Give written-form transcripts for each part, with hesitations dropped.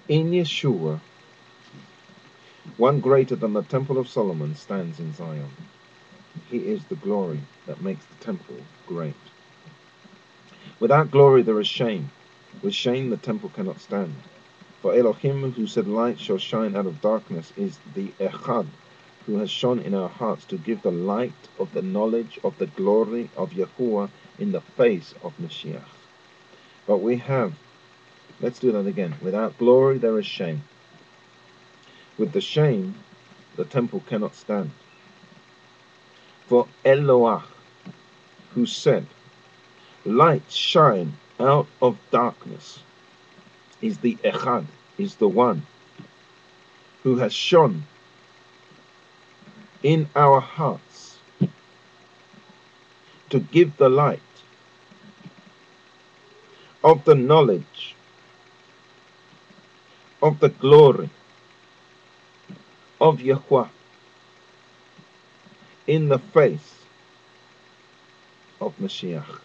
In Yeshua, one greater than the Temple of Solomon stands in Zion. He is the glory that makes the temple great. Without glory there is shame. With shame the temple cannot stand. For Elohim, who said light shall shine out of darkness, is the Echad, who has shone in our hearts to give the light of the knowledge of the glory of Yahuwah in the face of Mashiach. But we have, let's do that again. Without glory there is shame. With the shame, the temple cannot stand. For Eloah, who said, light shine out of darkness, is the Echad, is the one who has shone in our hearts to give the light of the knowledge of the glory of Yahuwah in the face of Mashiach.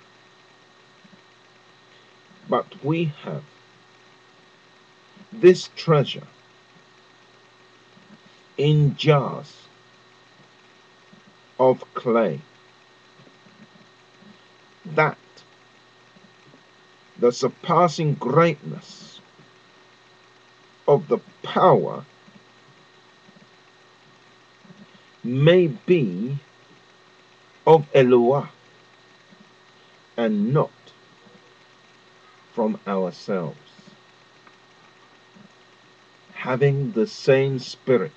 But we have this treasure in jars of clay, that the surpassing greatness of the power may be of Eloah and not from ourselves, having the same spirit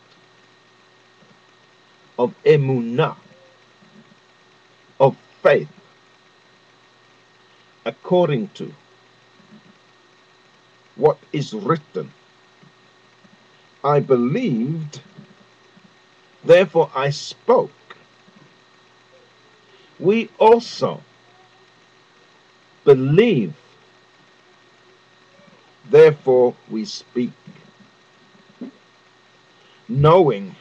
of emunah, of faith, according to what is written. I believed, therefore I spoke. We also believe, therefore we speak, knowing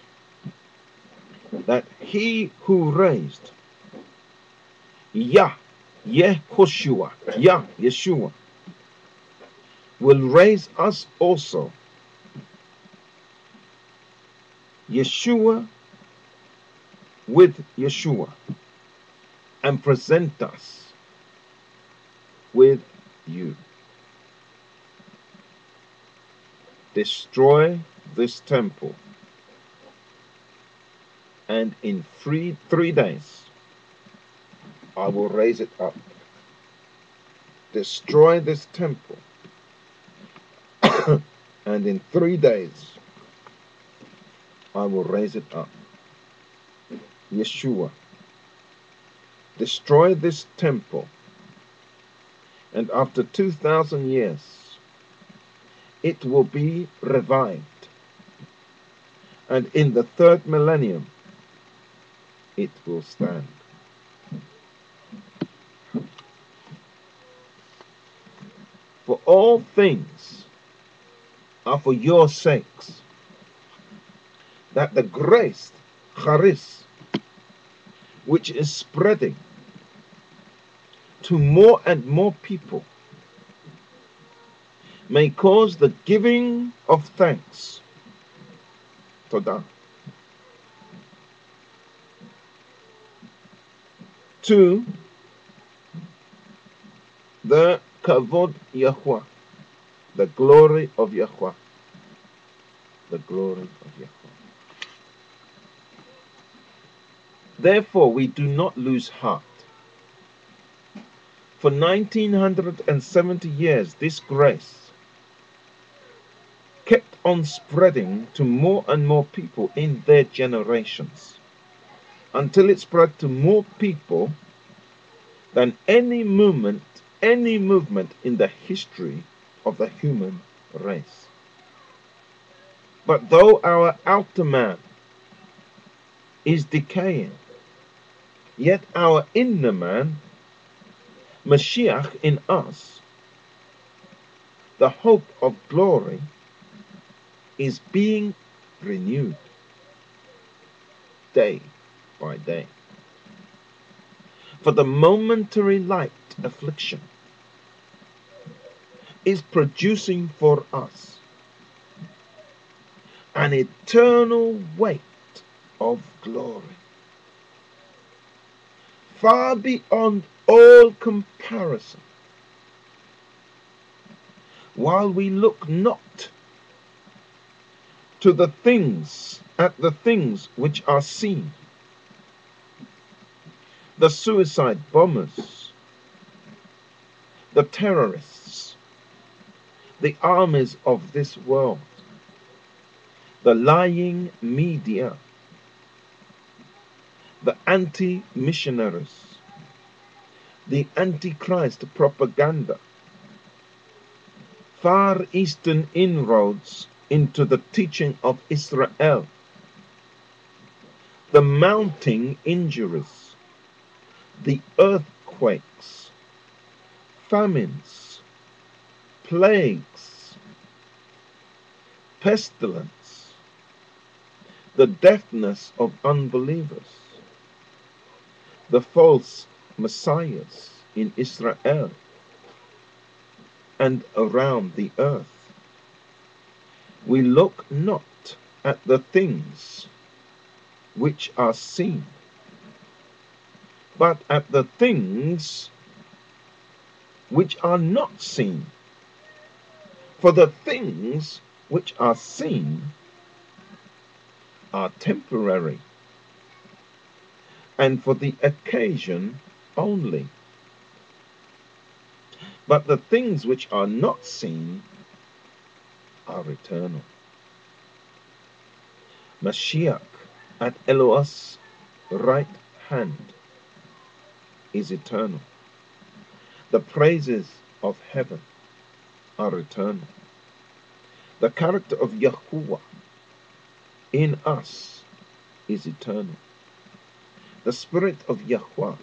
that he who raised Yeshua will raise us also, Yeshua with Yeshua, and present us with you. Destroy this temple, and in three days I will raise it up. Destroy this temple, and in 3 days I will raise it up. Yeshua, destroy this temple, and after 2,000 years it will be revived, and in the 3rd millennium it will stand. For all things are for your sakes, that the grace, charis, which is spreading to more and more people, may cause the giving of thanks, todah, to the kavod Yahuwah, the glory of Yahuwah, the glory of Yahuwah. Therefore we do not lose heart. For 1970 years this grace kept on spreading to more and more people in their generations, until it spread to more people than any movement in the history of the human race. But though our outer man is decaying, yet our inner man, Mashiach in us, the hope of glory, is being renewed day by day. For the momentary light affliction is producing for us an eternal weight of glory, far beyond all comparison, while we look not to the things, at the things which are seen, the suicide bombers, the terrorists, the armies of this world, the lying media, the anti-missionaries, the antichrist propaganda, Far Eastern inroads into the teaching of Israel, the mounting injuries, the earthquakes, famines, plagues, pestilence, the deafness of unbelievers, the false messiahs in Israel and around the earth. We look not at the things which are seen, but at the things which are not seen. For the things which are seen are temporary, and for the occasion only. But the things which are not seen are eternal. Mashiach at Eloh's right hand is eternal. The praises of heaven are eternal. The character of Yahuwah in us is eternal. The spirit of Yahweh,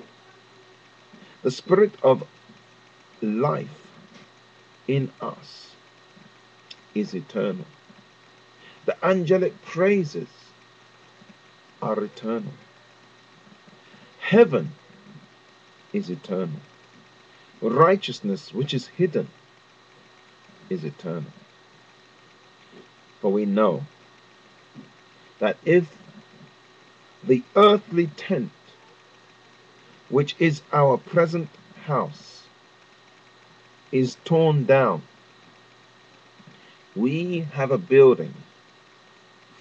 the spirit of life in us is eternal. The angelic praises are eternal. Heaven is eternal. Righteousness which is hidden is eternal. For we know that if the earthly tent, which is our present house, is torn down, we have a building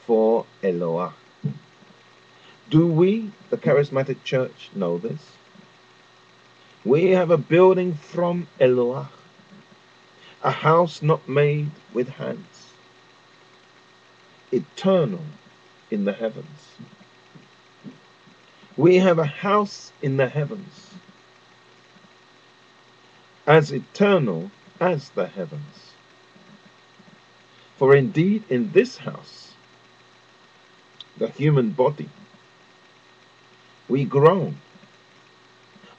for Eloah. Do we, the charismatic church, know this? We have a building from Eloah, a house not made with hands, eternal in the heavens. We have a house in the heavens, as eternal as the heavens. For indeed in this house, the human body, we groan,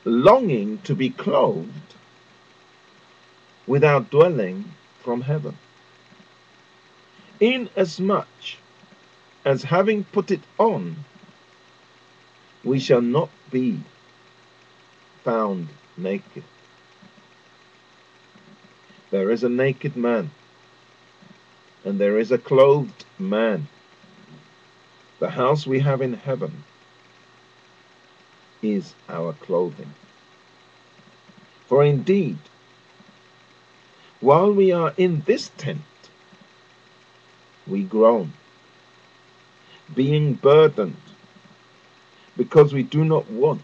longing to be clothed with our dwelling from heaven, inasmuch as having put it on, we shall not be found naked. There is a naked man, and there is a clothed man. The house we have in heaven is our clothing. For indeed, while we are in this tent, we groan, being burdened, because we do not want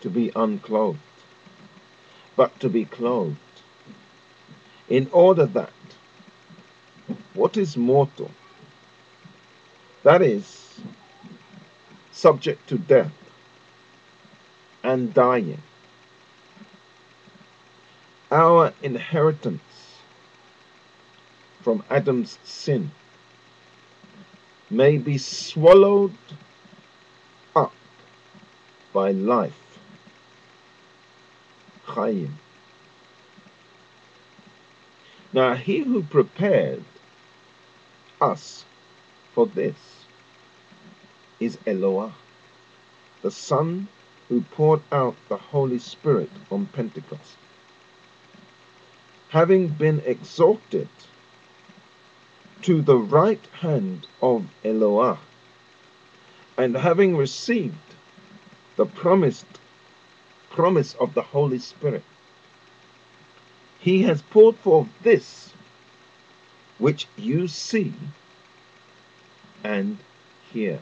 to be unclothed, but to be clothed, in order that what is mortal, that is, subject to death and dying, our inheritance from Adam's sin, may be swallowed up by life, Chayim. Now he who prepared us for this is Eloah, the Son who poured out the Holy Spirit on Pentecost. Having been exalted to the right hand of Eloah, and having received the promise of the Holy Spirit, he has poured forth this which you see and hear,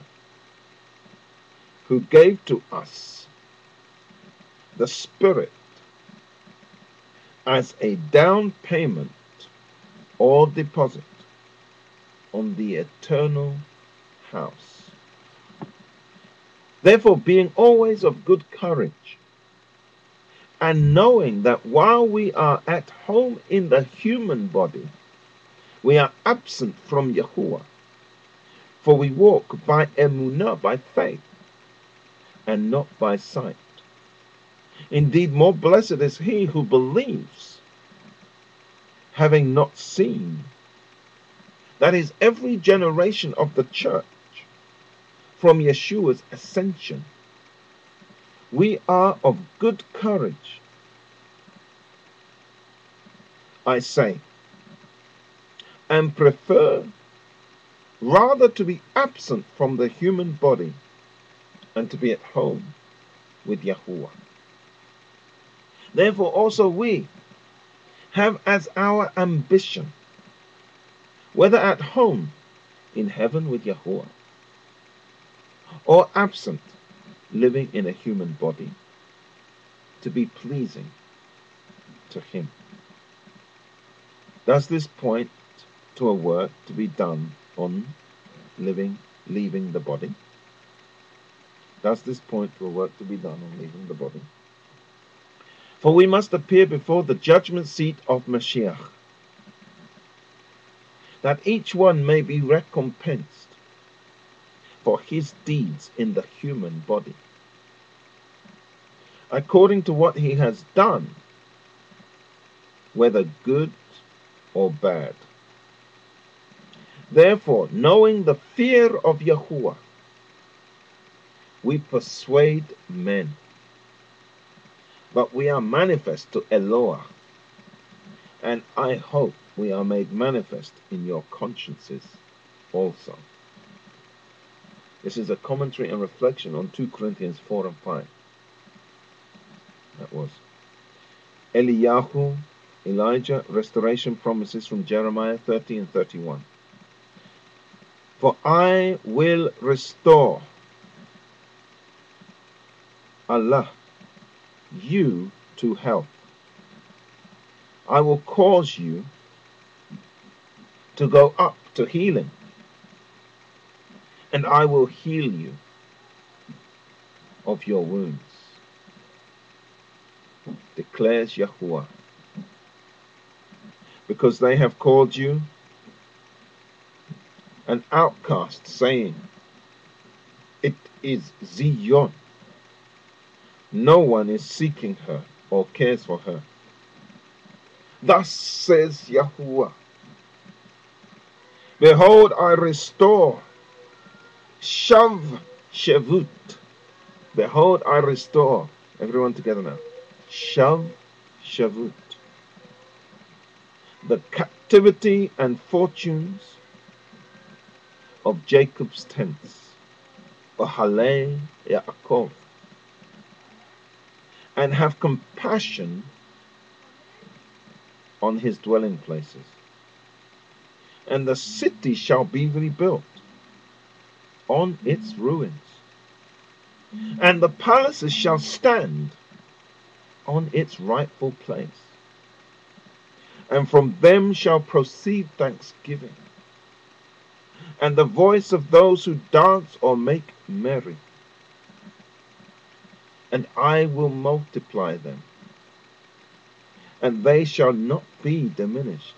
who gave to us the Spirit as a down payment or deposit on the eternal house. Therefore, being always of good courage, and knowing that while we are at home in the human body, we are absent from Yahuwah, for we walk by emunah, by faith, and not by sight. Indeed, more blessed is he who believes, having not seen. That is, every generation of the church, from Yeshua's ascension. We are of good courage, I say, and prefer rather to be absent from the human body and to be at home with Yahuwah. Therefore also we have as our ambition, whether at home in heaven with Yahuwah, or absent, living in a human body, to be pleasing to him. Does this point to a work to be done on leaving the body? Does this point to a work to be done on leaving the body? For we must appear before the judgment seat of Mashiach, that each one may be recompensed for his deeds in the human body, according to what he has done, whether good or bad. Therefore, knowing the fear of Yahuwah, we persuade men, but we are manifest to Eloah, and I hope we are made manifest in your consciences also. This is a commentary and reflection on 2 Corinthians 4 and 5. That was Eliyahu, Elijah, restoration promises from Jeremiah 30 and 31. For I will restore, Allah, you to health. I will cause you to go up to healing, and I will heal you of your wounds, declares Yahuwah, because they have called you an outcast, saying, it is Zion. No one is seeking her or cares for her. Thus says Yahuwah, behold, I restore Shav Shavut. Behold, I restore. Everyone together now. Shav Shavut. The captivity and fortunes of Jacob's tents. Ohalei Yaakov. And have compassion on his dwelling places. And the city shall be rebuilt on its ruins. And the palaces shall stand on its rightful place. And from them shall proceed thanksgiving, and the voice of those who dance or make merry. And I will multiply them, and they shall not be diminished.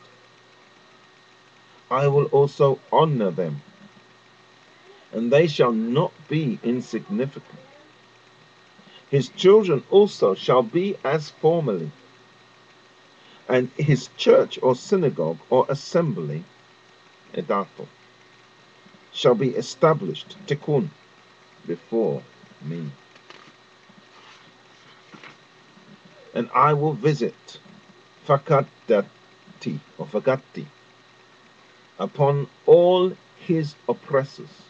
I will also honor them, and they shall not be insignificant. His children also shall be as formerly, and his church or synagogue or assembly, Edato, shall be established, Tikkun, before me. And I will visit Fakadati or Fagati, upon all his oppressors.